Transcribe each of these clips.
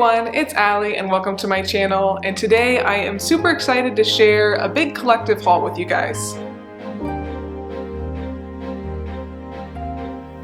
everyone, it's Allie and welcome to my channel, and today I am super excited to share a big collective haul with you guys.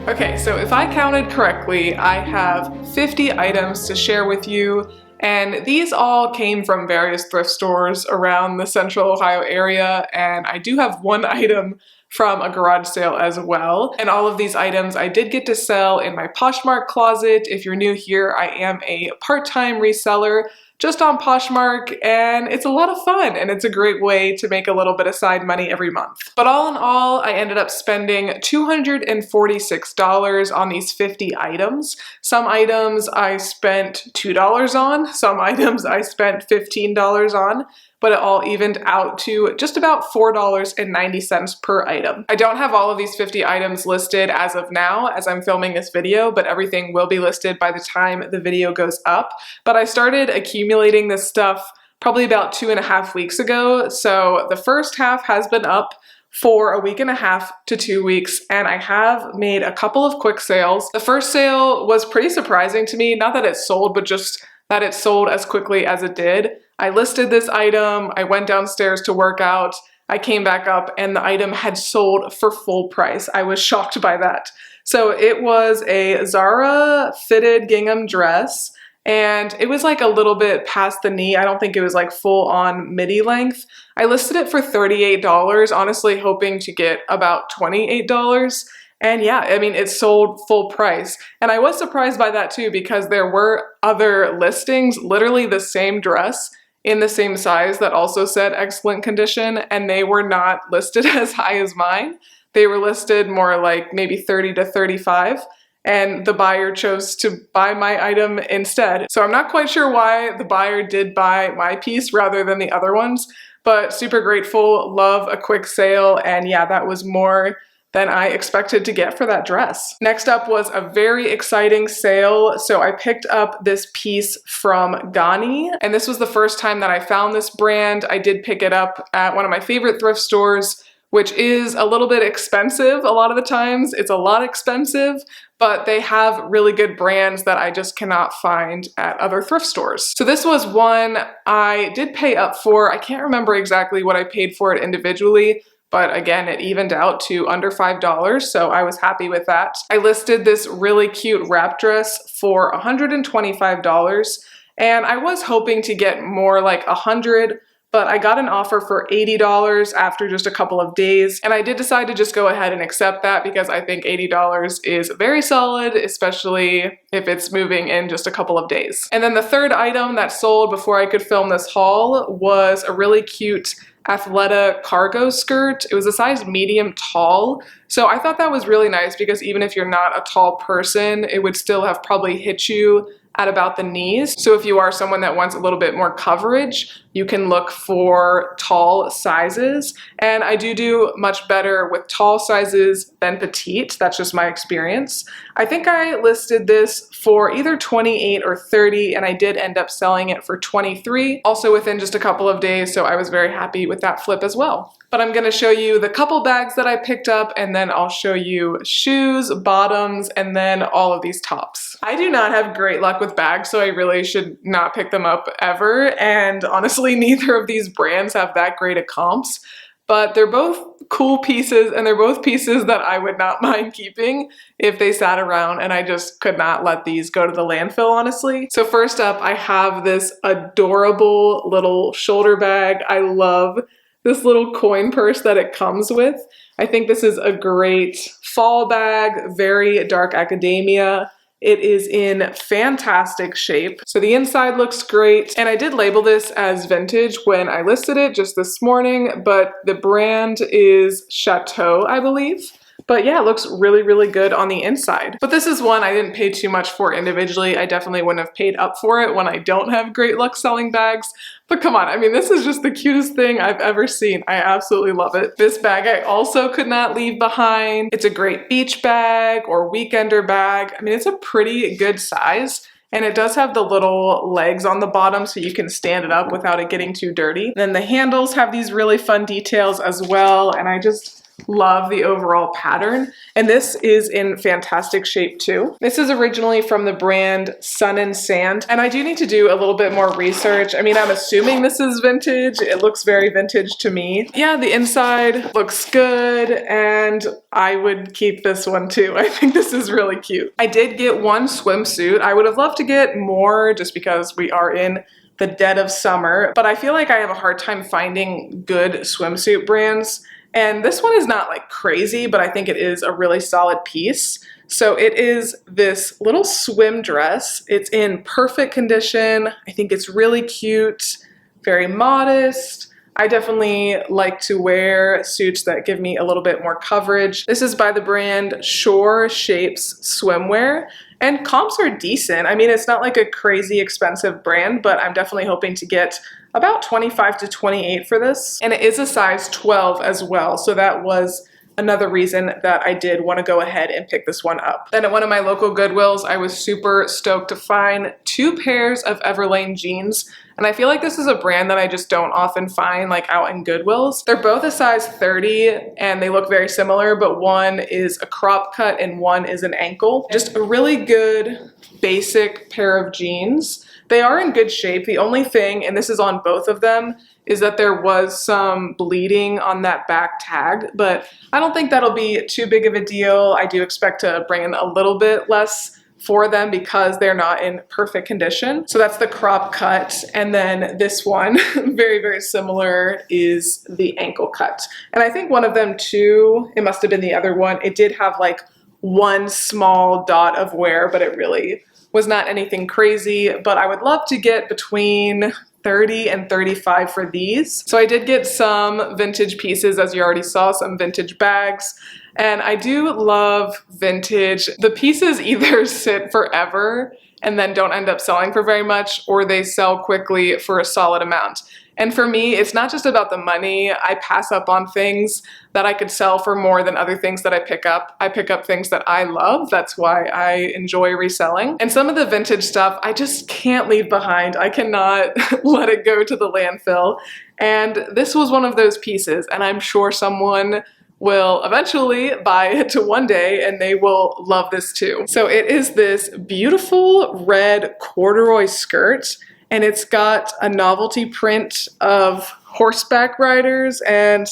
Okay, so if I counted correctly, I have 50 items to share with you, and these all came from various thrift stores around the Central Ohio area, and I do have one item from a garage sale as well. And all of these items I did get to sell in my Poshmark closet. If you're new here, I am a part-time reseller just on Poshmark, and it's a lot of fun and it's a great way to make a little bit of side money every month. But all in all, I ended up spending $246 on these 50 items. Some items I spent $2 on, some items I spent $15 on, but it all evened out to just about $4.90 per item. I don't have all of these 50 items listed as of now as I'm filming this video, but everything will be listed by the time the video goes up. But I started accumulating this stuff probably about 2.5 weeks ago, so the first half has been up for a week and a half to 2 weeks, and I have made a couple of quick sales. The first sale was pretty surprising to me, not that it sold, but just that it sold as quickly as it did. I listed this item, I went downstairs to work out, I came back up, and the item had sold for full price. I was shocked by that. So it was a Zara fitted gingham dress, and it was like a little bit past the knee. I don't think it was like full on midi length. I listed it for $38, honestly hoping to get about $28. And yeah, I mean, it sold full price. And I was surprised by that too, because there were other listings, literally the same dress in the same size that also said excellent condition, and they were not listed as high as mine. They were listed more like maybe 30 to 35, and the buyer chose to buy my item instead. So I'm not quite sure why the buyer did buy my piece rather than the other ones, but super grateful, love a quick sale, and yeah, that was more than I expected to get for that dress. Next up was a very exciting sale. So I picked up this piece from Ghani, and this was the first time that I found this brand. I did pick it up at one of my favorite thrift stores, which is a little bit expensive a lot of the times. It's a lot expensive, but they have really good brands that I just cannot find at other thrift stores. So this was one I did pay up for. I can't remember exactly what I paid for it individually, but again, it evened out to under $5, so I was happy with that. I listed this really cute wrap dress for $125, and I was hoping to get more like $100, but I got an offer for $80 after just a couple of days, and I did decide to just go ahead and accept that because I think $80 is very solid, especially if it's moving in just a couple of days. And then the third item that sold before I could film this haul was a really cute Athleta cargo skirt. It was a size medium tall, so I thought that was really nice because even if you're not a tall person, it would still have probably hit you at about the knees. So if you are someone that wants a little bit more coverage, you can look for tall sizes. And I do much better with tall sizes than petite. That's just my experience. I think I listed this for either 28 or 30, and I did end up selling it for 23, also within just a couple of days, so I was very happy with that flip as well. But I'm gonna show you the couple bags that I picked up, and then I'll show you shoes, bottoms, and then all of these tops. I do not have great luck with bags, so I really should not pick them up ever, and honestly, neither of these brands have that great of comps, but they're both cool pieces, and they're both pieces that I would not mind keeping if they sat around, and I just could not let these go to the landfill, honestly. So first up, I have this adorable little shoulder bag. I love this little coin purse that it comes with. I think this is a great fall bag, very dark academia. It is in fantastic shape. So the inside looks great, and I did label this as vintage when I listed it just this morning, but the brand is Chateau, I believe. But yeah, it looks really, really good on the inside. But this is one I didn't pay too much for individually. I definitely wouldn't have paid up for it when I don't have great luck selling bags. But come on, I mean, this is just the cutest thing I've ever seen. I absolutely love it. This bag I also could not leave behind. It's a great beach bag or weekender bag. I mean, it's a pretty good size. And it does have the little legs on the bottom so you can stand it up without it getting too dirty. And then the handles have these really fun details as well. And I just love the overall pattern. And this is in fantastic shape too. This is originally from the brand Sun and Sand. And I do need to do a little bit more research. I mean, I'm assuming this is vintage. It looks very vintage to me. Yeah, the inside looks good, and I would keep this one too. I think this is really cute. I did get one swimsuit. I would have loved to get more just because we are in the dead of summer, but I feel like I have a hard time finding good swimsuit brands. And this one is not like crazy, but I think it is a really solid piece. So it is this little swim dress. It's in perfect condition. I think it's really cute, very modest. I definitely like to wear suits that give me a little bit more coverage. This is by the brand Shore Shapes Swimwear, and comps are decent. I mean, it's not like a crazy expensive brand, but I'm definitely hoping to get about 25 to 28 for this. And it is a size 12 as well, so that was another reason that I did want to go ahead and pick this one up. Then at one of my local Goodwills, I was super stoked to find 2 pairs of Everlane jeans. And I feel like this is a brand that I just don't often find like out in Goodwills. They're both a size 30 and they look very similar, but one is a crop cut and one is an ankle. Just a really good basic pair of jeans. They are in good shape. The only thing, and this is on both of them, is that there was some bleeding on that back tag, but I don't think that'll be too big of a deal. I do expect to bring in a little bit less for them because they're not in perfect condition. So that's the crop cut. And then this one, very, very similar, is the ankle cut. And I think one of them too, it must have been the other one, it did have like one small dot of wear, but it really was not anything crazy. But I would love to get between 30 and 35 for these. So I did get some vintage pieces, as you already saw, some vintage bags. And I do love vintage. The pieces either sit forever and then don't end up selling for very much, or they sell quickly for a solid amount. And for me, it's not just about the money. I pass up on things that I could sell for more than other things that I pick up. I pick up things that I love. That's why I enjoy reselling. And some of the vintage stuff I just can't leave behind. I cannot let it go to the landfill. And this was one of those pieces, and I'm sure someone will eventually buy it one day and they will love this too. So it is this beautiful red corduroy skirt, and it's got a novelty print of horseback riders, and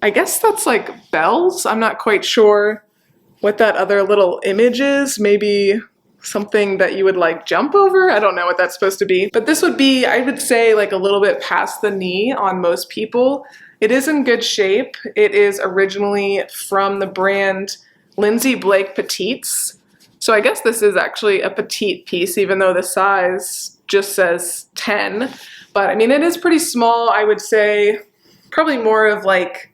I guess that's like bells. I'm not quite sure what that other little image is. Maybe something that you would like jump over. I don't know what that's supposed to be, but this would be, I would say, like a little bit past the knee on most people. It is in good shape. It is originally from the brand Lindsay Blake Petites. So I guess this is actually a petite piece, even though the size just says 10. But I mean, it is pretty small. I would say probably more of like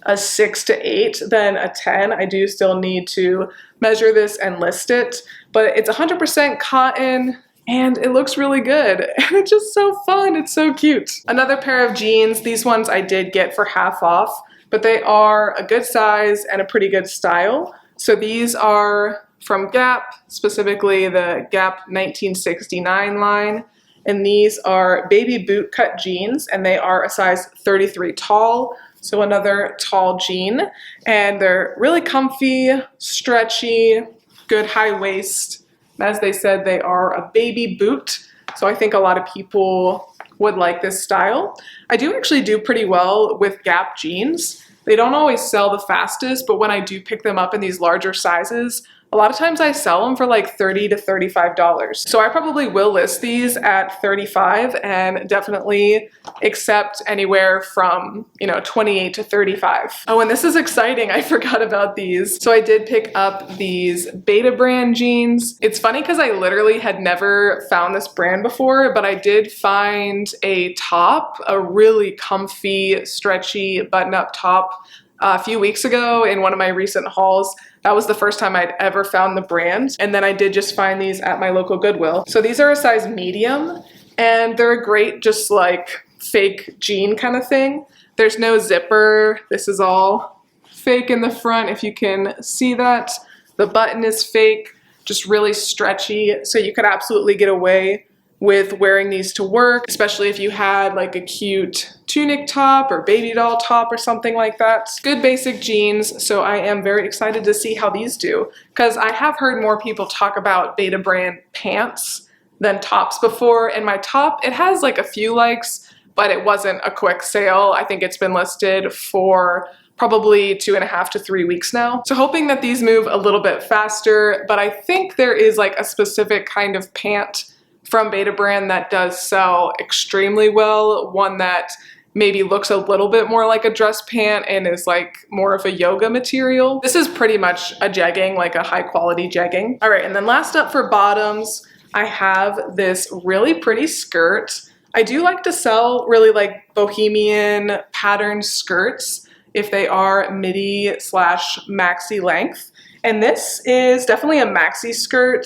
a 6 to 8 than a 10. I do still need to measure this and list it, but it's 100% cotton. And it looks really good, and it's just so fun. It's so cute. Another pair of jeans. These ones I did get for half off, but they are a good size and a pretty good style. So these are from Gap, specifically the Gap 1969 line. And these are baby boot cut jeans, and they are a size 33 tall. So another tall jean, and they're really comfy, stretchy, good high waist. As they said, they are a baby boot, so I think a lot of people would like this style. I do actually do pretty well with Gap jeans. They don't always sell the fastest, but when I do pick them up in these larger sizes, a lot of times I sell them for like $30 to $35. So I probably will list these at $35 and definitely accept anywhere from, $28 to $35. Oh, and this is exciting. I forgot about these. So I did pick up these Beta brand jeans. It's funny because I literally had never found this brand before, but I did find a top, a really comfy, stretchy button-up top a few weeks ago in one of my recent hauls. That was the first time I'd ever found the brand. And then I did just find these at my local Goodwill. So these are a size medium, and they're a great just like fake jean kind of thing. There's no zipper. This is all fake in the front, if you can see that. The button is fake, just really stretchy. So you could absolutely get away with wearing these to work, especially if you had like a cute tunic top or baby doll top or something like that. Good basic jeans, so I am very excited to see how these do, because I have heard more people talk about Beta brand pants than tops before, and my top, it has like a few likes, but it wasn't a quick sale. I think it's been listed for probably 2.5 to 3 weeks now. So hoping that these move a little bit faster, but I think there is like a specific kind of pant from Beta brand that does sell extremely well, one that maybe looks a little bit more like a dress pant and is like more of a yoga material. This is pretty much a jegging, like a high quality jegging. All right, and then last up for bottoms, I have this really pretty skirt. I do like to sell really like bohemian pattern skirts if they are midi slash maxi length. And this is definitely a maxi skirt.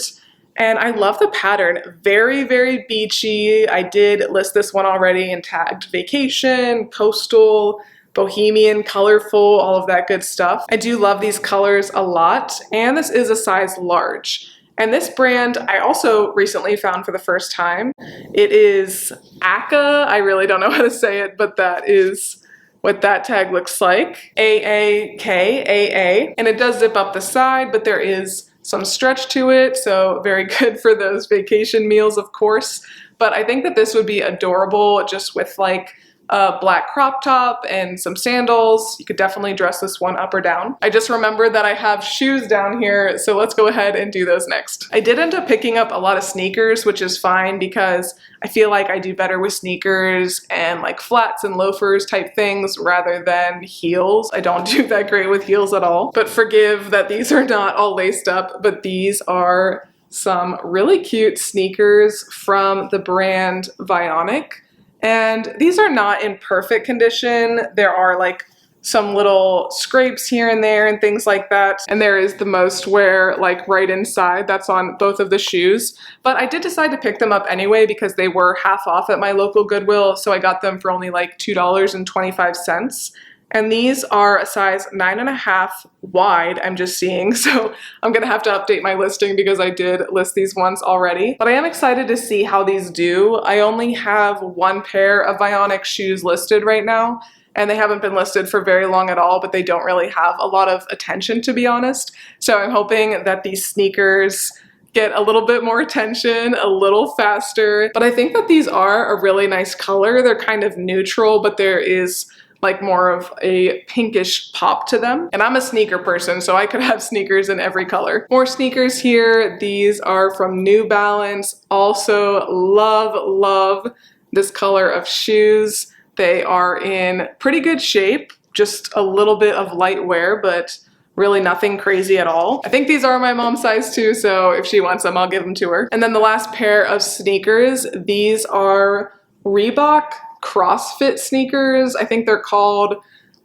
And I love the pattern, very, very beachy. I did list this one already and tagged vacation, coastal, bohemian, colorful, all of that good stuff. I do love these colors a lot, and this is a size large. And this brand I also recently found for the first time. It is Aka. I really don't know how to say it, but that is what that tag looks like. A-A-K-A-A. And it does zip up the side, but there is some stretch to it, so very good for those vacation meals, of course. But I think that this would be adorable just with like a black crop top and some sandals. You could definitely dress this one up or down. I just remembered that I have shoes down here, so let's go ahead and do those next. I did end up picking up a lot of sneakers, which is fine because I feel like I do better with sneakers and like flats and loafers type things rather than heels. I don't do that great with heels at all, but forgive that these are not all laced up, but these are some really cute sneakers from the brand Vionic. And these are not in perfect condition. There are like some little scrapes here and there and things like that. And there is the most wear like right inside. That's on both of the shoes. But I did decide to pick them up anyway because they were half off at my local Goodwill. So I got them for only like $2.25. And these are a size 9.5 wide, I'm just seeing. So I'm gonna have to update my listing because I did list these ones already. But I am excited to see how these do. I only have one pair of Vionic shoes listed right now, and they haven't been listed for very long at all, but they don't really have a lot of attention, to be honest. So I'm hoping that these sneakers get a little bit more attention, a little faster. But I think that these are a really nice color. They're kind of neutral, but there is like more of a pinkish pop to them. And I'm a sneaker person, so I could have sneakers in every color. More sneakers here. These are from New Balance. Also love this color of shoes. They are in pretty good shape, just a little bit of light wear, but really nothing crazy at all. I think these are my mom's size too, so if she wants them, I'll give them to her. And then the last pair of sneakers, these are Reebok CrossFit sneakers. I think they're called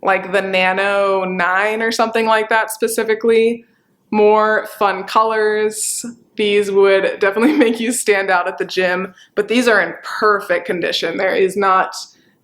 like the Nano 9 or something like that specifically. More fun colors. These would definitely make you stand out at the gym, but these are in perfect condition. There is not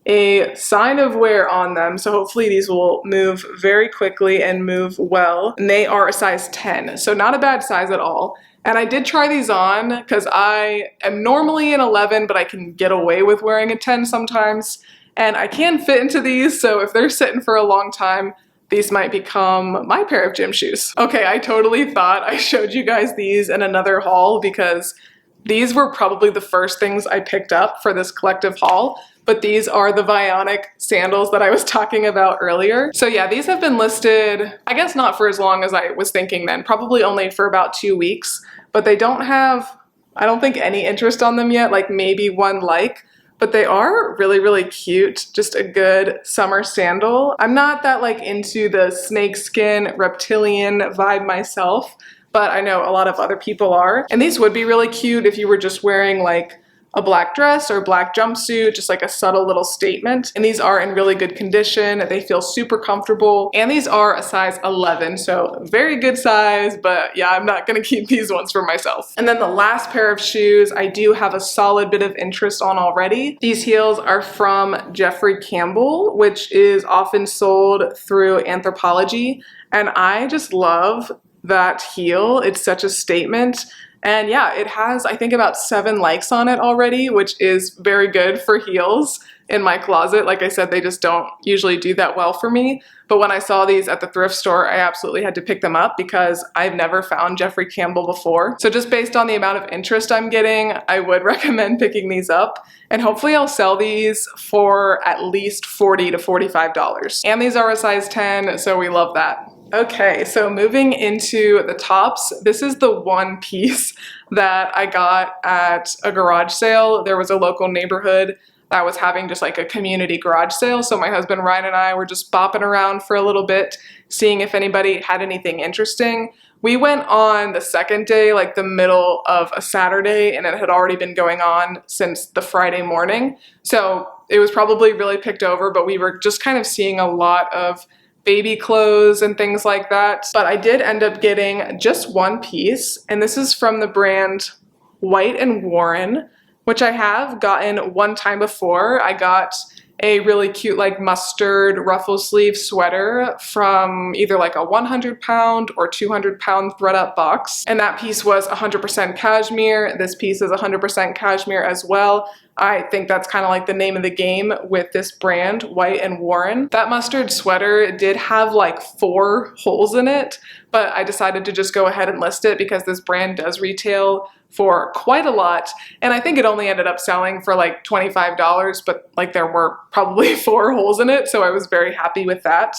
a sign of wear on them, so hopefully these will move very quickly and move well. And they are a size 10, so not a bad size at all. And I did try these on because I am normally an 11, but I can get away with wearing a 10 sometimes. And I can fit into these, so if they're sitting for a long time, these might become my pair of gym shoes. Okay, I totally thought I showed you guys these in another haul because these were probably the first things I picked up for this collective haul. But these are the Vionic sandals that I was talking about earlier. So yeah, these have been listed, I guess not for as long as I was thinking then, probably only for about 2 weeks, but they don't have, I don't think, any interest on them yet, like maybe one like, but they are really cute. Just a good summer sandal. I'm not that like into the snakeskin reptilian vibe myself, but I know a lot of other people are. And these would be really cute if you were just wearing like a black dress or a black jumpsuit, just like a subtle little statement. And these are in really good condition. They feel super comfortable. And these are a size 11, so very good size, but yeah, I'm not gonna keep these ones for myself. And then the last pair of shoes, I do have a solid bit of interest on already. These heels are from Jeffrey Campbell, which is often sold through Anthropologie. And I just love that heel. It's such a statement. And yeah, it has, I think, about 7 likes on it already, which is very good for heels in my closet. Like I said, they just don't usually do that well for me. But when I saw these at the thrift store, I absolutely had to pick them up because I've never found Jeffrey Campbell before. So just based on the amount of interest I'm getting, I would recommend picking these up. And hopefully I'll sell these for at least $40 to $45. And these are a size 10, so we love that. Okay, so moving into the tops, this is the one piece that I got at a garage sale. There was a local neighborhood that was having just like a community garage sale. So my husband Ryan and I were just bopping around for a little bit, seeing if anybody had anything interesting. We went on the second day, like the middle of a Saturday, and it had already been going on since the Friday morning. So it was probably really picked over, but we were just kind of seeing a lot of baby clothes and things like that. But I did end up getting just one piece, and this is from the brand White & Warren, which I have gotten one time before. I got a really cute like mustard ruffle sleeve sweater from either like a 100-pound or 200-pound ThredUp box. And that piece was 100% cashmere. This piece is 100% cashmere as well. I think that's kind of like the name of the game with this brand, White & Warren. That mustard sweater did have like 4 holes in it, but I decided to just go ahead and list it because this brand does retail for quite a lot. And I think it only ended up selling for like $25, but like there were probably 4 holes in it. So I was very happy with that.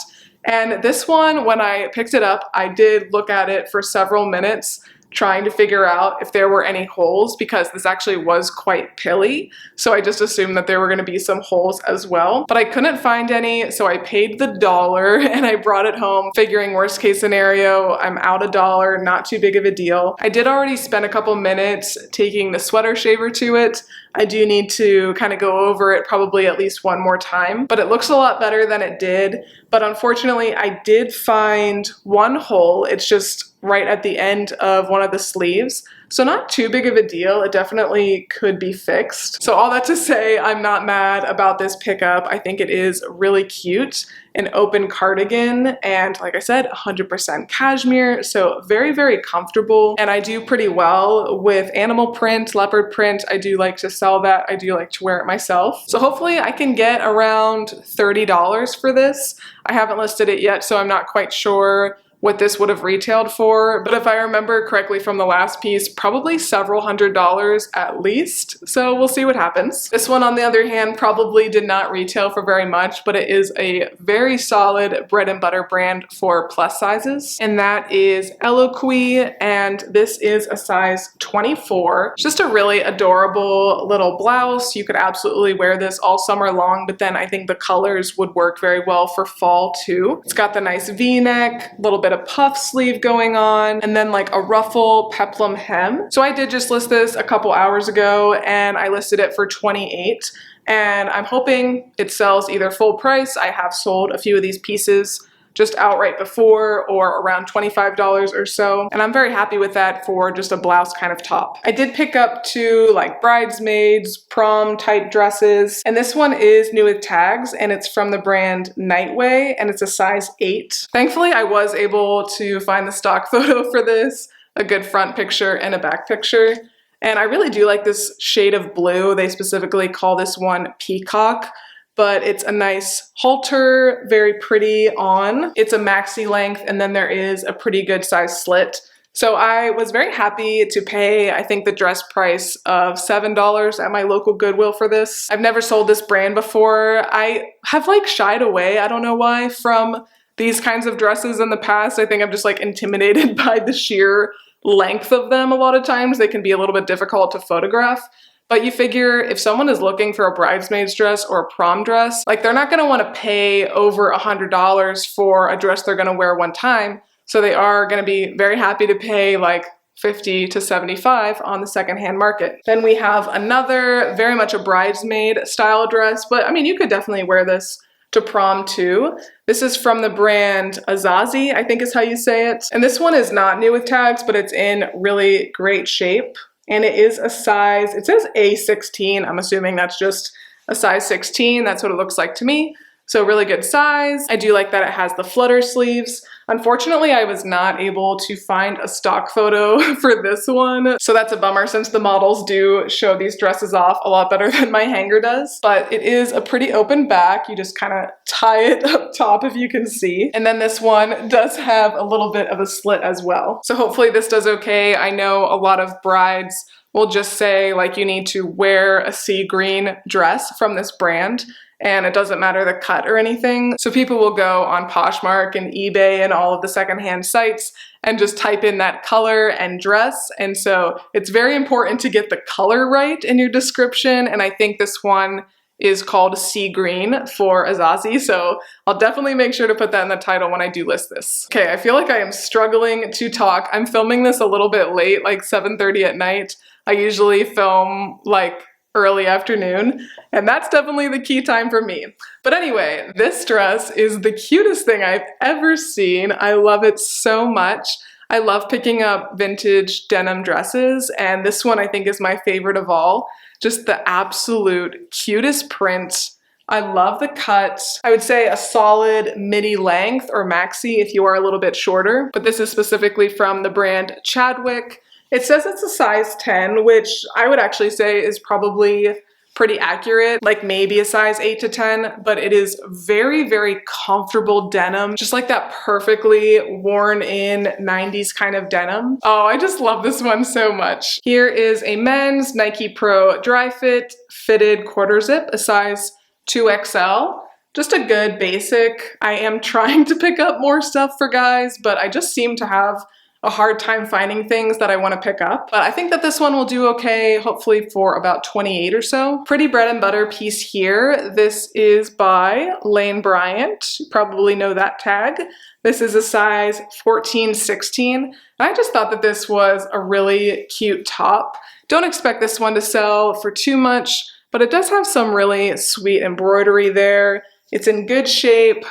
And this one, when I picked it up, I did look at it for several minutes trying to figure out if there were any holes because this actually was quite pilly. So I just assumed that there were going to be some holes as well, but I couldn't find any. So I paid the $1 and I brought it home figuring worst case scenario, I'm out $1, not too big of a deal. I did already spend a couple minutes taking the sweater shaver to it. I do need to kind of go over it probably at least one more time, but it looks a lot better than it did. But unfortunately, I did find one hole. It's just right at the end of one of the sleeves. So not too big of a deal. It definitely could be fixed. So all that to say, I'm not mad about this pickup. I think it is really cute. An open cardigan, and like I said, 100% cashmere, so very, very comfortable. And I do pretty well with animal print, leopard print. I do like to sell that. I do like to wear it myself. So hopefully I can get around $30 for this. I haven't listed it yet, so I'm not quite sure what this would have retailed for, but if I remember correctly from the last piece, probably several $100s at least, so we'll see what happens. This one, on the other hand, probably did not retail for very much, but it is a very solid bread and butter brand for plus sizes, and that is Eloquii, and this is a size 24. It's just a really adorable little blouse. You could absolutely wear this all summer long, but then I think the colors would work very well for fall too. It's got the nice V-neck, little bit of puff sleeve going on, and then like a ruffle peplum hem. So I did just list this a couple hours ago and I listed it for $28, and I'm hoping it sells either full price. I have sold a few of these pieces just outright before, or around $25 or so. And I'm very happy with that for just a blouse kind of top. I did pick up 2 like bridesmaids, prom type dresses. And this one is new with tags, and it's from the brand Nightway, and it's a size 8. Thankfully, I was able to find the stock photo for this, a good front picture and a back picture. And I really do like this shade of blue. They specifically call this one Peacock, but it's a nice halter, very pretty on. It's a maxi length, and then there is a pretty good size slit. So I was very happy to pay, I think, the dress price of $7 at my local Goodwill for this. I've never sold this brand before. I have like shied away, I don't know why, from these kinds of dresses in the past. I think I'm just like intimidated by the sheer length of them a lot of times. They can be a little bit difficult to photograph. But you figure if someone is looking for a bridesmaid's dress or a prom dress, like they're not gonna wanna pay over $100 for a dress they're gonna wear one time. So they are gonna be very happy to pay like $50 to $75 on the secondhand market. Then we have another very much a bridesmaid style dress, but I mean, you could definitely wear this to prom too. This is from the brand Azazi, I think is how you say it. And this one is not new with tags, but it's in really great shape. And it is a size, it says A16. I'm assuming that's just a size 16. That's what it looks like to me. So really good size. I do like that it has the flutter sleeves. Unfortunately, I was not able to find a stock photo for this one, so that's a bummer since the models do show these dresses off a lot better than my hanger does. But it is a pretty open back. You just kind of tie it up top if you can see. And then this one does have a little bit of a slit as well. So hopefully this does okay. I know a lot of brides will just say like you need to wear a sea green dress from this brand, and it doesn't matter the cut or anything. So people will go on Poshmark and eBay and all of the secondhand sites and just type in that color and dress. And so it's very important to get the color right in your description. And I think this one is called Sea Green for Azazi, so I'll definitely make sure to put that in the title when I do list this. Okay, I feel like I am struggling to talk. I'm filming this a little bit late, like 7:30 at night. I usually film like early afternoon, and that's definitely the key time for me. But anyway, this dress is the cutest thing I've ever seen. I love it so much. I love picking up vintage denim dresses, and this one I think is my favorite of all. Just the absolute cutest print. I love the cut. I would say a solid midi length or maxi if you are a little bit shorter, but this is specifically from the brand Chadwick. It says it's a size 10, which I would actually say is probably pretty accurate, like maybe a size 8 to 10, but it is very, very comfortable denim, just like that perfectly worn in 90s kind of denim. Oh, I just love this one so much. Here is a men's Nike Pro dry fit fitted quarter zip, a size 2XL. Just a good basic. I am trying to pick up more stuff for guys, but I just seem to have a hard time finding things that I want to pick up. But I think that this one will do okay, hopefully for about 28 or so. Pretty bread and butter piece here. This is by Lane Bryant. You probably know that tag. This is a size 14-16. And I just thought that this was a really cute top. Don't expect this one to sell for too much, but it does have some really sweet embroidery there. It's in good shape,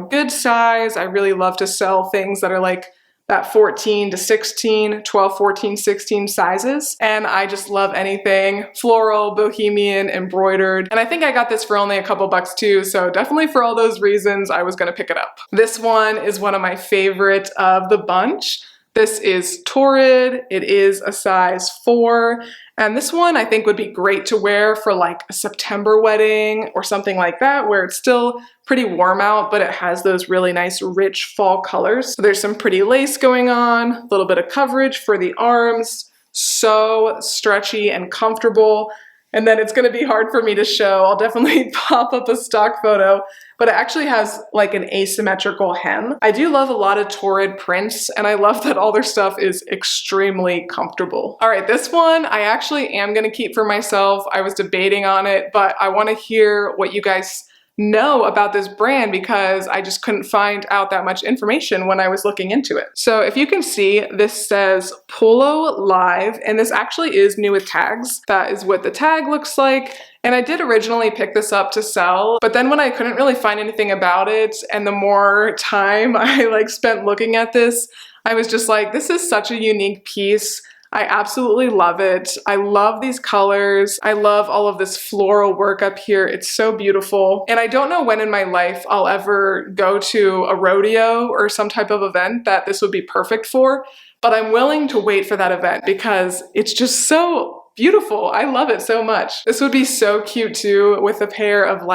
good size. I really love to sell things that are like that 14 to 16, 12, 14, 16 sizes. And I just love anything floral, bohemian, embroidered. And I think I got this for only a couple bucks too. So definitely for all those reasons, I was gonna pick it up. This one is one of my favorite of the bunch. This is Torrid. It is a size 4. And this one I think would be great to wear for like a September wedding or something like that, where it's still pretty warm out, but it has those really nice rich fall colors. So there's some pretty lace going on, a little bit of coverage for the arms, so stretchy and comfortable. And then it's gonna be hard for me to show. I'll definitely pop up a stock photo, but it actually has like an asymmetrical hem. I do love a lot of Torrid prints, and I love that all their stuff is extremely comfortable. All right, this one I actually am gonna keep for myself. I was debating on it, but I wanna hear what you guys know about this brand because I just couldn't find out that much information when I was looking into it. So if you can see, this says Polo Live, and this actually is new with tags. That is what the tag looks like. And I did originally pick this up to sell, but then when I couldn't really find anything about it, and the more time I spent looking at this, I was just like, this is such a unique piece. I absolutely love it. I love these colors. I love all of this floral work up here. It's so beautiful. And I don't know when in my life I'll ever go to a rodeo or some type of event that this would be perfect for, but I'm willing to wait for that event because it's just so beautiful. I love it so much. This would be so cute too with a pair of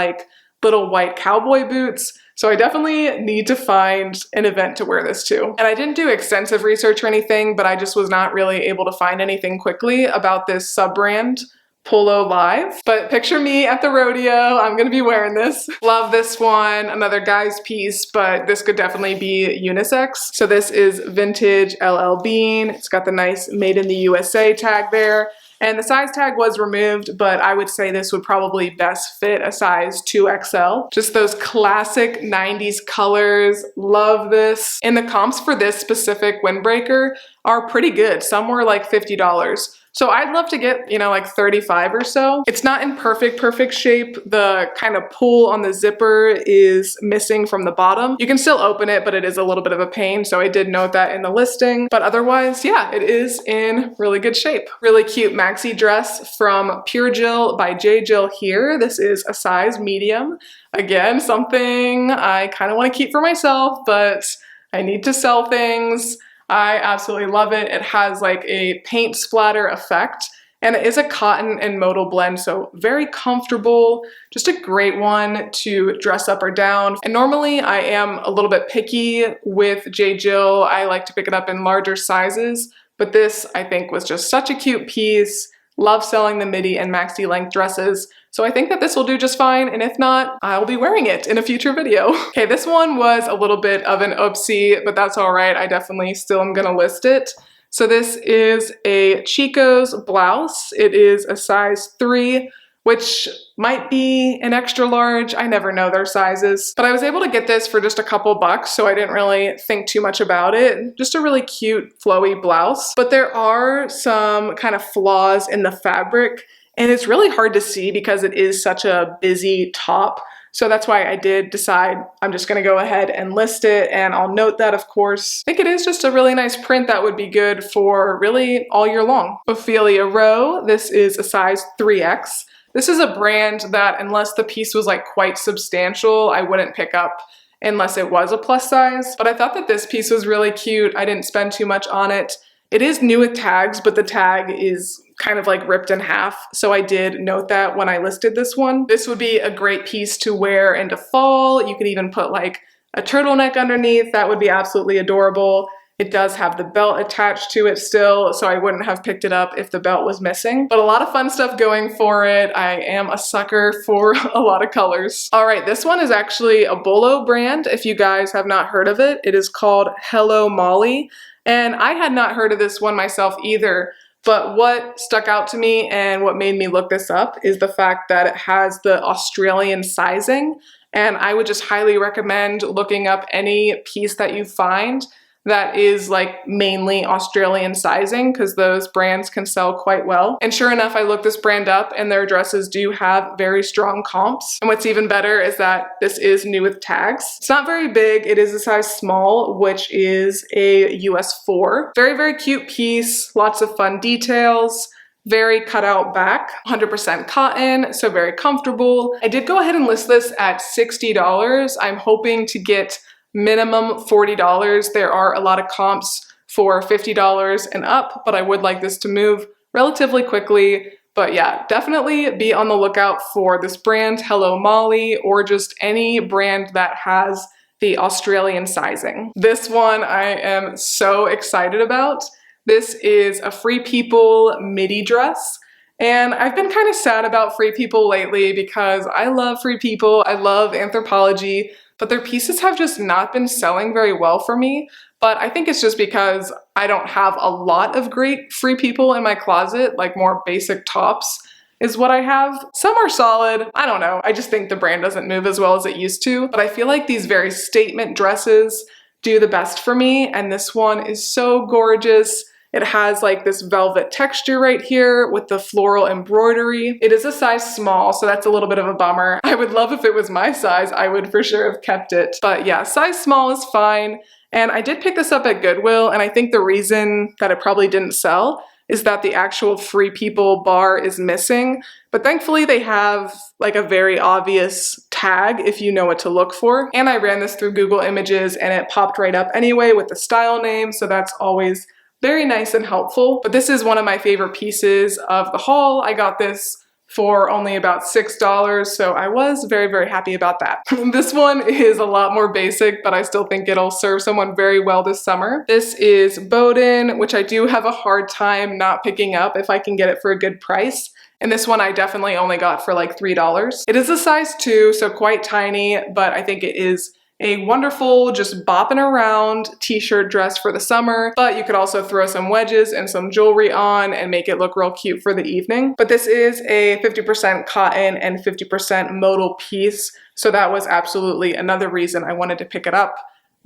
little white cowboy boots. So I definitely need to find an event to wear this to. And I didn't do extensive research or anything, but I just was not really able to find anything quickly about this sub-brand, Polo Live. But picture me at the rodeo. I'm gonna be wearing this. Love this one, another guy's piece, but this could definitely be unisex. So this is vintage LL Bean. It's got the nice Made in the USA tag there. And the size tag was removed, but I would say this would probably best fit a size 2XL. Just those classic 90s colors, love this. And the comps for this specific windbreaker are pretty good. Some were like $50. So I'd love to get, like 35 or so. It's not in perfect shape. The kind of pull on the zipper is missing from the bottom. You can still open it, but it is a little bit of a pain. So I did note that in the listing, but otherwise, yeah, it is in really good shape. Really cute maxi dress from Pure Jill by J. Jill here. This is a size medium. Again, something I kind of want to keep for myself, but I need to sell things. I absolutely love it. It has like a paint splatter effect, and it is a cotton and modal blend, so very comfortable, just a great one to dress up or down. And normally I am a little bit picky with J. Jill. I like to pick it up in larger sizes, but this I think was just such a cute piece. Love selling the midi and maxi length dresses. So I think that this will do just fine, and if not, I'll be wearing it in a future video. Okay, this one was a little bit of an oopsie, but that's all right. I definitely still am gonna list it. So this is a Chico's blouse. It is a size 3, which might be an extra large. I never know their sizes. But I was able to get this for just a couple bucks, so I didn't really think too much about it. Just a really cute, flowy blouse. But there are some kind of flaws in the fabric, and it's really hard to see because it is such a busy top. So that's why I did decide I'm just gonna go ahead and list it, and I'll note that, of course. I think it is just a really nice print that would be good for really all year long. Ophelia Rowe, this is a size 3X. This is a brand that, unless the piece was like quite substantial, I wouldn't pick up unless it was a plus size. But I thought that this piece was really cute. I didn't spend too much on it. It is new with tags, but the tag is kind of like ripped in half. So I did note that when I listed this one. This would be a great piece to wear into fall. You could even put like a turtleneck underneath. That would be absolutely adorable. It does have the belt attached to it still, so I wouldn't have picked it up if the belt was missing. But a lot of fun stuff going for it. I am a sucker for a lot of colors. All right, this one is actually a Bolo brand. If you guys have not heard of it, it is called Hello Molly. And I had not heard of this one myself either. But what stuck out to me and what made me look this up is the fact that it has the Australian sizing. And I would just highly recommend looking up any piece that you find that is like mainly Australian sizing, because those brands can sell quite well. And sure enough, I looked this brand up and their dresses do have very strong comps. And what's even better is that this is new with tags. It's not very big, it is a size small, which is a US 4. Very, very cute piece, lots of fun details. Very cut out back, 100% cotton, so very comfortable. I did go ahead and list this at $60. I'm hoping to get minimum $40. There are a lot of comps for $50 and up, but I would like this to move relatively quickly. But yeah, definitely be on the lookout for this brand, Hello Molly, or just any brand that has the Australian sizing. This one I am so excited about. This is a Free People midi dress. And I've been kind of sad about Free People lately because I love Free People, I love Anthropologie, but their pieces have just not been selling very well for me. But I think it's just because I don't have a lot of great Free People in my closet, like more basic tops is what I have. Some are solid, I don't know. I just think the brand doesn't move as well as it used to. But I feel like these very statement dresses do the best for me, and this one is so gorgeous. It has like this velvet texture right here with the floral embroidery. It is a size small, so that's a little bit of a bummer. I would love if it was my size, I would for sure have kept it. But yeah, size small is fine. And I did pick this up at Goodwill, and I think the reason that it probably didn't sell is that the actual Free People bar is missing. But thankfully they have like a very obvious tag if you know what to look for. And I ran this through Google Images and it popped right up anyway with the style name, so that's always very nice and helpful. But this is one of my favorite pieces of the haul. I got this for only about $6, so I was very, very happy about that. This one is a lot more basic, but I still think it'll serve someone very well this summer. This is Bowden, which I do have a hard time not picking up if I can get it for a good price. And this one I definitely only got for like $3. It is a size 2, so quite tiny, but I think it is a wonderful, just bopping around t-shirt dress for the summer, but you could also throw some wedges and some jewelry on and make it look real cute for the evening. But this is a 50% cotton and 50% modal piece, so that was absolutely another reason I wanted to pick it up.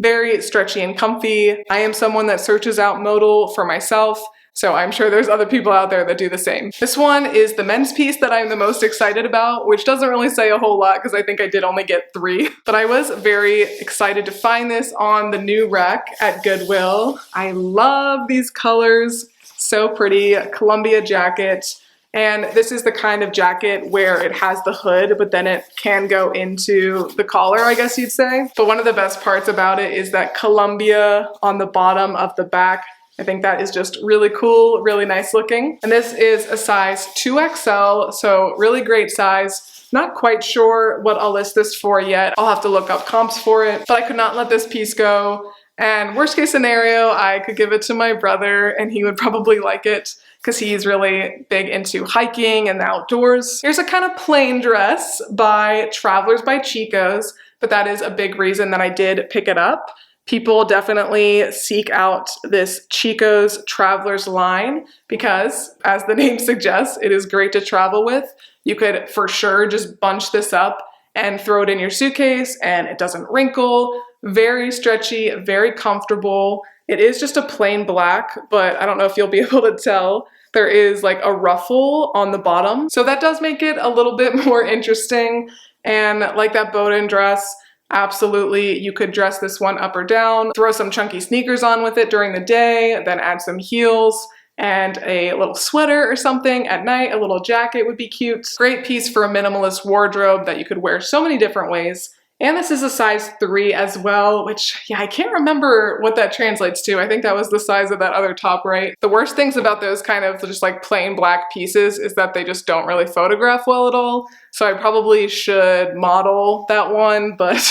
Very stretchy and comfy. I am someone that searches out modal for myself, so I'm sure there's other people out there that do the same. This one is the men's piece that I'm the most excited about, which doesn't really say a whole lot because I think I did only get 3. But I was very excited to find this on the new rack at Goodwill. I love these colors. So pretty. Columbia jacket. And this is the kind of jacket where it has the hood, but then it can go into the collar, I guess you'd say. But one of the best parts about it is that Columbia on the bottom of the back. I think that is just really cool, really nice looking. And this is a size 2XL, so really great size. Not quite sure what I'll list this for yet. I'll have to look up comps for it, but I could not let this piece go. And worst case scenario, I could give it to my brother and he would probably like it, because he's really big into hiking and the outdoors. Here's a kind of plain dress by Travelers by Chico's, but that is a big reason that I did pick it up. People definitely seek out this Chico's Travelers line because, as the name suggests, it is great to travel with. You could for sure just bunch this up and throw it in your suitcase and it doesn't wrinkle. Very stretchy, very comfortable. It is just a plain black, but I don't know if you'll be able to tell. There is like a ruffle on the bottom. So that does make it a little bit more interesting. And like that Bowden dress, absolutely, you could dress this one up or down, throw some chunky sneakers on with it during the day, then add some heels and a little sweater or something at night. A little jacket would be cute. Great piece for a minimalist wardrobe that you could wear so many different ways. And this is a size 3 as well, which, yeah, I can't remember what that translates to. I think that was the size of that other top right. The worst things about those kind of just like plain black pieces is that they just don't really photograph well at all. So I probably should model that one, but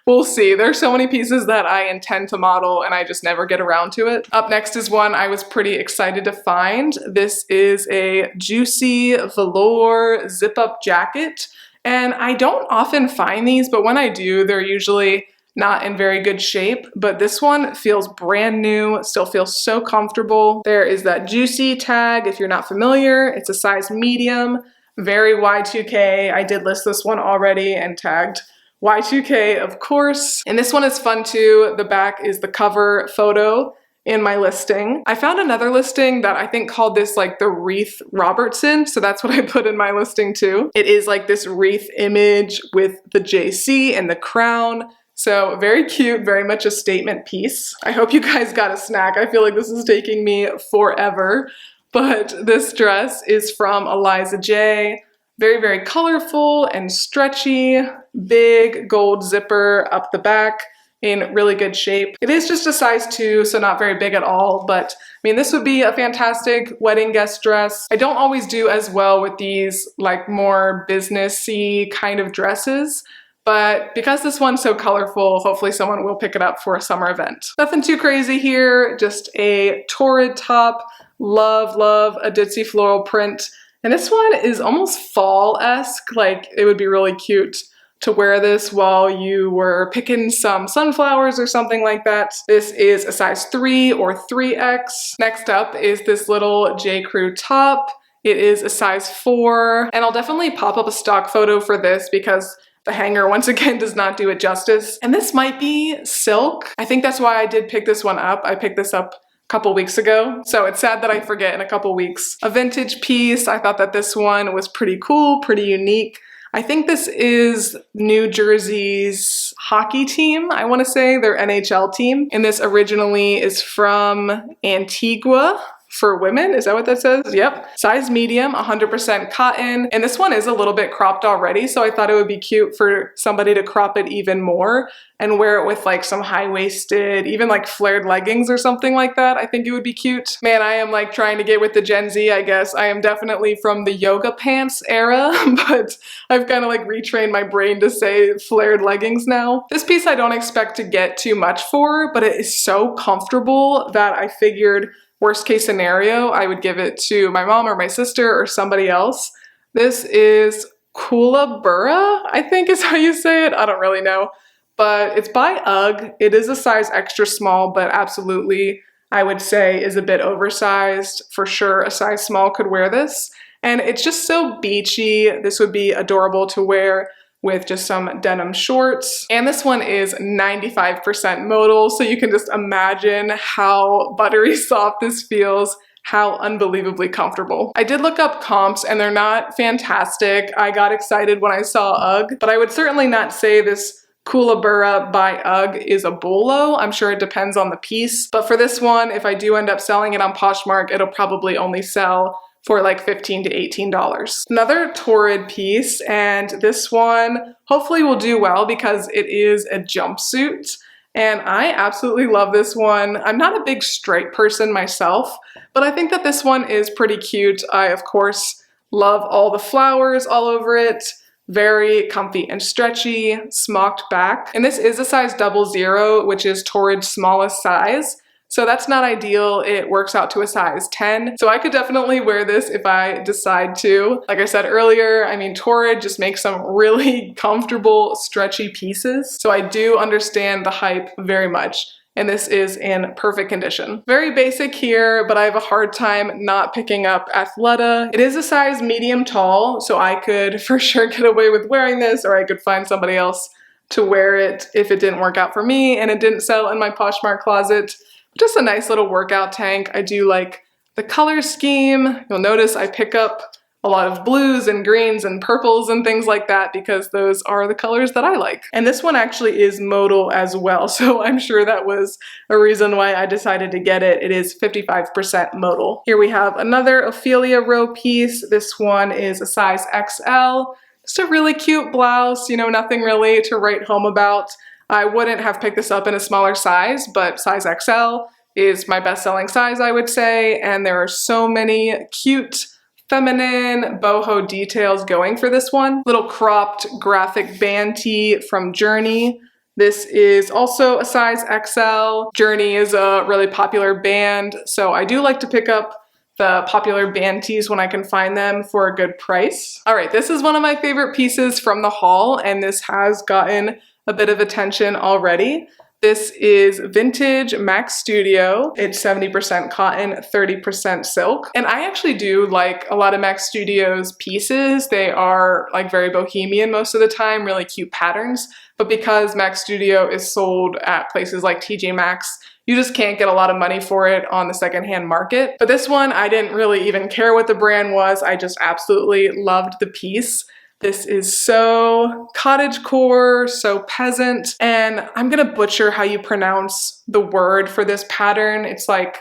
we'll see. There's so many pieces that I intend to model and I just never get around to it. Up next is one I was pretty excited to find. This is a juicy velour zip-up jacket. And I don't often find these, but when I do, they're usually not in very good shape. But this one feels brand new, still feels so comfortable. There is that juicy tag if you're not familiar. It's a size medium, very Y2K. I did list this one already and tagged Y2K, of course. And this one is fun too. The back is the cover photo in my listing. I found another listing that I think called this like the wreath Robertson, so that's what I put in my listing too. It is like this wreath image with the JC and the crown. So very cute, very much a statement piece. I hope you guys got a snack. I feel like this is taking me forever, but this dress is from Eliza J. Very, very colorful and stretchy, big gold zipper up the back, in really good shape. It is just a size 2, so not very big at all, but I mean, this would be a fantastic wedding guest dress. I don't always do as well with these like more businessy kind of dresses, but because this one's so colorful, hopefully someone will pick it up for a summer event. Nothing too crazy here, just a torrid top. Love, love a ditzy floral print. And this one is almost fall-esque, like it would be really cute to wear this while you were picking some sunflowers or something like that. This is a size 3 or 3X. Next up is this little J. Crew top. It is a size 4, and I'll definitely pop up a stock photo for this because the hanger once again does not do it justice. And this might be silk. I think that's why I did pick this one up. I picked this up a couple weeks ago, so it's sad that I forget in a couple weeks. A vintage piece. I thought that this one was pretty cool, pretty unique. I think this is New Jersey's hockey team, I want to say, their NHL team. And this originally is from Antigua for women. Is that what that says? Yep. Size medium, 100% cotton. And this one is a little bit cropped already, so I thought it would be cute for somebody to crop it even more and wear it with like some high-waisted, even like flared leggings or something like that. I think it would be cute. Man, I am like trying to get with the Gen Z, I guess. I am definitely from the yoga pants era, but I've kind of like retrained my brain to say flared leggings now. This piece I don't expect to get too much for, but it is so comfortable that I figured worst case scenario, I would give it to my mom or my sister or somebody else. This is Kookaburra, I think is how you say it. I don't really know. But it's by UGG. It is a size extra small, but absolutely, I would say, is a bit oversized. For sure, a size small could wear this. And it's just so beachy. This would be adorable to wear with just some denim shorts. And this one is 95% modal, so you can just imagine how buttery soft this feels, how unbelievably comfortable. I did look up comps and they're not fantastic. I got excited when I saw UGG, but I would certainly not say this Kookaburra by UGG is a bolo. I'm sure it depends on the piece, but for this one, if I do end up selling it on Poshmark, it'll probably only sell for like $15 to $18. Another Torrid piece, and this one hopefully will do well because it is a jumpsuit. And I absolutely love this one. I'm not a big stripe person myself, but I think that this one is pretty cute. I, of course, love all the flowers all over it. Very comfy and stretchy, smocked back. And this is a size 00, which is Torrid's smallest size. So that's not ideal. It works out to a size 10. So I could definitely wear this if I decide to. Like I said earlier, I mean, Torrid just makes some really comfortable, stretchy pieces. So I do understand the hype very much. And this is in perfect condition. Very basic here, but I have a hard time not picking up Athleta. It is a size medium tall, so I could for sure get away with wearing this, or I could find somebody else to wear it if it didn't work out for me and it didn't sell in my Poshmark closet. Just a nice little workout tank. I do like the color scheme. You'll notice I pick up a lot of blues and greens and purples and things like that because those are the colors that I like. And this one actually is modal as well, so I'm sure that was a reason why I decided to get it. It is 55% modal. Here we have another Ophelia row piece. This one is a size XL. Just a really cute blouse, you know, nothing really to write home about. I wouldn't have picked this up in a smaller size, but size XL is my best-selling size, I would say, and there are so many cute, feminine boho details going for this one. Little cropped graphic band tee from Journey. This is also a size XL. Journey is a really popular band, so I do like to pick up the popular band tees when I can find them for a good price. All right, this is one of my favorite pieces from the haul, and this has gotten a bit of attention already. This is vintage Mac Studio. It's 70% cotton, 30% silk. And I actually do like a lot of Mac Studio's pieces. They are like very bohemian most of the time, really cute patterns. But because Mac Studio is sold at places like TJ Maxx, you just can't get a lot of money for it on the secondhand market. But this one, I didn't really even care what the brand was. I just absolutely loved the piece. This is so cottagecore, so peasant, and I'm gonna butcher how you pronounce the word for this pattern. It's like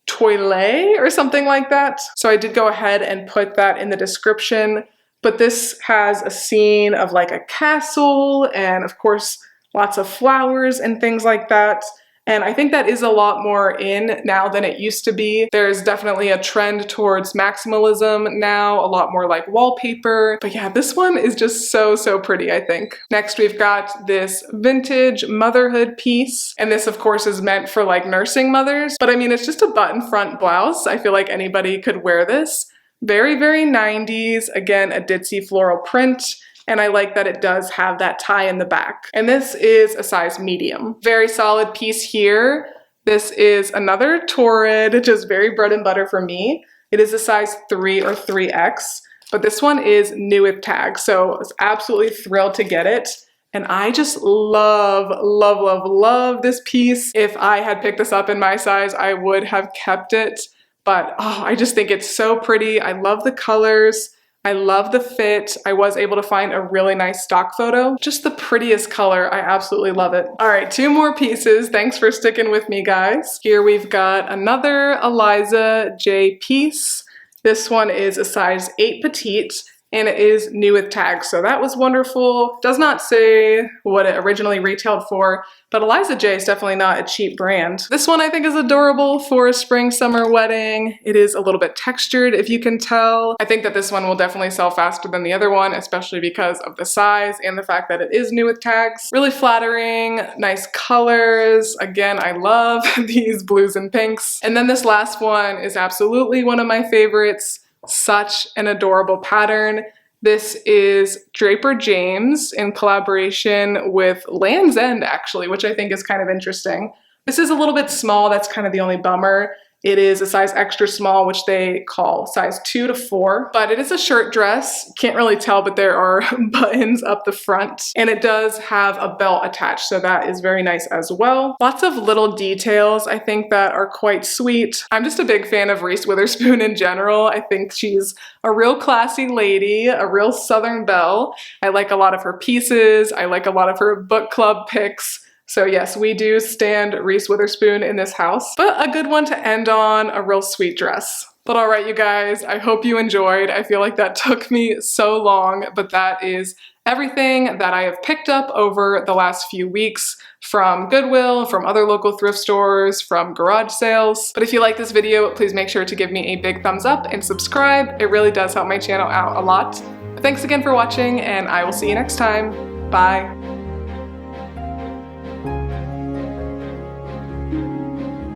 toile or something like that. So I did go ahead and put that in the description, but this has a scene of like a castle and of course lots of flowers and things like that. And I think that is a lot more in now than it used to be. There's definitely a trend towards maximalism now, a lot more like wallpaper. But yeah, this one is just so, so pretty, I think. Next, we've got this vintage motherhood piece. And this, of course, is meant for like nursing mothers. But I mean, it's just a button front blouse. I feel like anybody could wear this. Very, very 90s. Again, a ditzy floral print. And I like that it does have that tie in the back. And this is a size medium. Very solid piece here. This is another Torrid, just very bread and butter for me. It is a size 3 or 3X, but this one is new with tags, so I was absolutely thrilled to get it. And I just love, love, love, love this piece. If I had picked this up in my size, I would have kept it. But oh, I just think it's so pretty. I love the colors. I love the fit. I was able to find a really nice stock photo. Just the prettiest color. I absolutely love it. All right, 2 more pieces. Thanks for sticking with me, guys. Here we've got another Eliza J piece. This one is a size 8 petite, and it is new with tags, so that was wonderful. Does not say what it originally retailed for, but Eliza J is definitely not a cheap brand. This one I think is adorable for a spring summer wedding. It is a little bit textured, if you can tell. I think that this one will definitely sell faster than the other one, especially because of the size and the fact that it is new with tags. Really flattering, nice colors. Again, I love these blues and pinks. And then this last one is absolutely one of my favorites. Such an adorable pattern. This is Draper James in collaboration with Land's End, actually, which I think is kind of interesting. This is a little bit small, that's kind of the only bummer. It is a size extra small, which they call size 2 to 4, but it is a shirt dress. Can't really tell, but there are buttons up the front, and it does have a belt attached, so that is very nice as well. Lots of little details, I think, that are quite sweet. I'm just a big fan of Reese Witherspoon in general. I think she's a real classy lady, a real Southern belle. I like a lot of her pieces. I like a lot of her book club picks. So yes, we do stand Reese Witherspoon in this house, but a good one to end on, a real sweet dress. But all right, you guys, I hope you enjoyed. I feel like that took me so long, but that is everything that I have picked up over the last few weeks from Goodwill, from other local thrift stores, from garage sales. But if you like this video, please make sure to give me a big thumbs up and subscribe. It really does help my channel out a lot. Thanks again for watching, and I will see you next time. Bye.